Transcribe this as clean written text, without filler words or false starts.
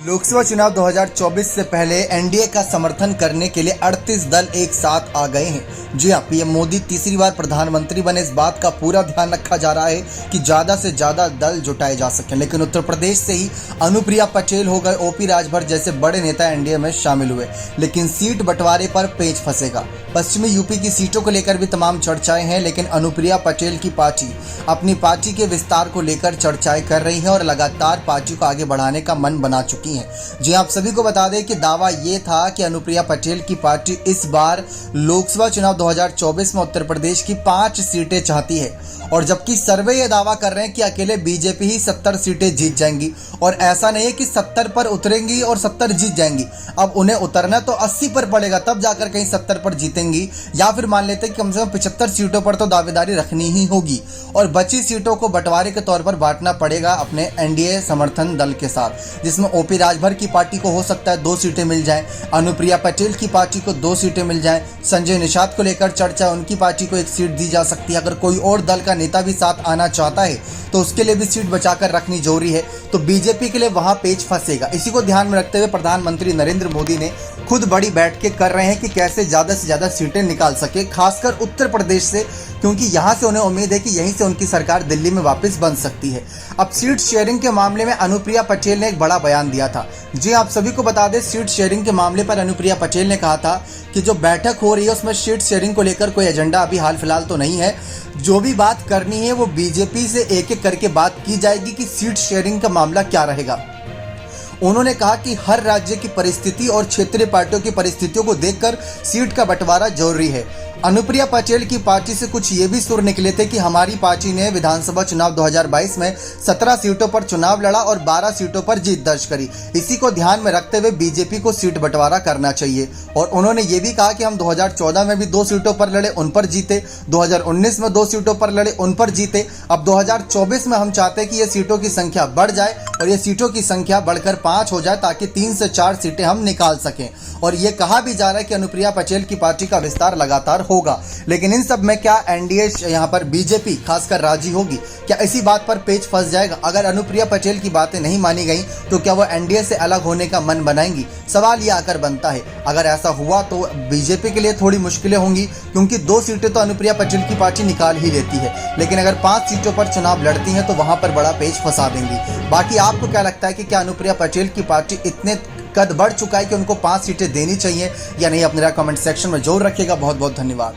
लोकसभा चुनाव 2024 से पहले एनडीए का समर्थन करने के लिए 38 दल एक साथ आ गए हैं। जी हां, पीएम मोदी तीसरी बार प्रधानमंत्री बने, इस बात का पूरा ध्यान रखा जा रहा है कि ज़्यादा से ज़्यादा दल जुटाए जा सकें। लेकिन उत्तर प्रदेश से ही अनुप्रिया पटेल हो गए, ओपी राजभर जैसे बड़े नेता एनडीए में शामिल हुए। लेकिन सीट बंटवारे पर पेच फंसेगा। पश्चिमी यूपी की सीटों को लेकर भी तमाम चर्चाएं हैं, लेकिन अनुप्रिया पटेल की पार्टी अपनी पार्टी के विस्तार को लेकर चर्चाएं कर रही है और लगातार पार्टी को आगे बढ़ाने का मन बना चुकी है। जी आप सभी को बता दें कि दावा ये था कि अनुप्रिया पटेल की पार्टी इस बार लोकसभा चुनाव 2024 में उत्तर प्रदेश की 5 सीटें चाहती है, और जबकि सर्वे ये दावा कर रहे हैं कि अकेले बीजेपी ही 70 सीटें जीत जाएंगी। और ऐसा नहीं है कि 70 पर उतरेंगी और 70 जीत जाएंगी। अब उन्हें उतरना तो 80 पर पड़ेगा, तब जाकर कहीं 70 पर जीतेंगी, या फिर मान लेते हैं कि कम से कम 75 सीटों पर तो दावेदारी रखनी ही होगी और बची सीटों को बंटवारे के तौर पर बांटना पड़ेगा अपने एनडीए समर्थन दल के साथ, जिसमें ओपी राजभर की पार्टी को हो सकता है 2 सीटें मिल जाएं, अनुप्रिया पटेल की पार्टी को 2 सीटें मिल जाएं, संजय निषाद को लेकर चर्चा, उनकी पार्टी को 1 सीट दी जा सकती है। अगर कोई और दल का नेता भी साथ आना चाहता है तो उसके लिए भी सीट बचाकर रखनी जरूरी है, तो बीजेपी के लिए वहां पेच फंसेगा। इसी को ध्यान में रखते हुए प्रधानमंत्री नरेंद्र मोदी ने खुद बड़ी बैठकें कर रहे हैं कि कैसे ज़्यादा से ज़्यादा सीटें निकाल सके, खासकर उत्तर प्रदेश से, क्योंकि यहां से उन्हें उम्मीद है कि यहीं से उनकी सरकार दिल्ली में वापस बन सकती है। अब सीट शेयरिंग के मामले में अनुप्रिया पटेल ने एक बड़ा बयान दिया था। जी आप सभी को बता दें, सीट शेयरिंग के मामले पर अनुप्रिया पटेल ने कहा था कि जो बैठक हो रही है उसमें सीट शेयरिंग को लेकर कोई एजेंडा अभी हाल फिलहाल तो नहीं है। जो भी बात करनी है वो बीजेपी से एक एक करके बात की जाएगी कि सीट शेयरिंग का मामला क्या रहेगा। उन्होंने कहा कि हर राज्य की परिस्थिति और क्षेत्रीय पार्टियों की परिस्थितियों को देखकर सीट का बंटवारा जरूरी है। अनुप्रिया पटेल की पार्टी से कुछ ये भी सुर निकले थे कि हमारी पार्टी ने विधानसभा चुनाव 2022 में 17 सीटों पर चुनाव लड़ा और 12 सीटों पर जीत दर्ज करी। इसी को ध्यान में रखते हुए बीजेपी को सीट बंटवारा करना चाहिए। और उन्होंने ये भी कहा कि हम 2014 में भी 2 सीटों पर लड़े, उन पर जीते, 2019 में 2 सीटों पर लड़े, उन पर जीते। अब 2024 में हम चाहते हैं कि ये सीटों की संख्या बढ़ जाए और ये सीटों की संख्या बढ़कर 5 हो जाए, ताकि 3 से 4 सीटें हम निकाल सकें। और ये कहा भी जा रहा है कि अनुप्रिया पटेल की पार्टी का विस्तार लगातार होगा। लेकिन इन सब में क्या एनडीए यहाँ पर बीजेपी खासकर राजी होगी? क्या इसी बात पर पेच फंस जाएगा? अगर अनुप्रिया पटेल की बातें नहीं मानी गई तो क्या वो एनडीए से अलग होने का मन बनाएंगी? सवाल ये आकर बनता है। अगर ऐसा हुआ तो बीजेपी के लिए थोड़ी मुश्किलें होंगी, क्योंकि 2 सीटें तो अनुप्रिया पटेल की पार्टी निकाल ही लेती है, लेकिन अगर 5 सीटों पर चुनाव लड़ती हैं तो वहां पर बड़ा पेच फंसा देंगी। बाकी आपको क्या लगता है कि क्या अनुप्रिया पटेल की पार्टी इतने कद बढ़ चुका है कि उनको 5 सीटें देनी चाहिए या नहीं? अपने कमेंट सेक्शन में जरूर रखिएगा। बहुत बहुत धन्यवाद।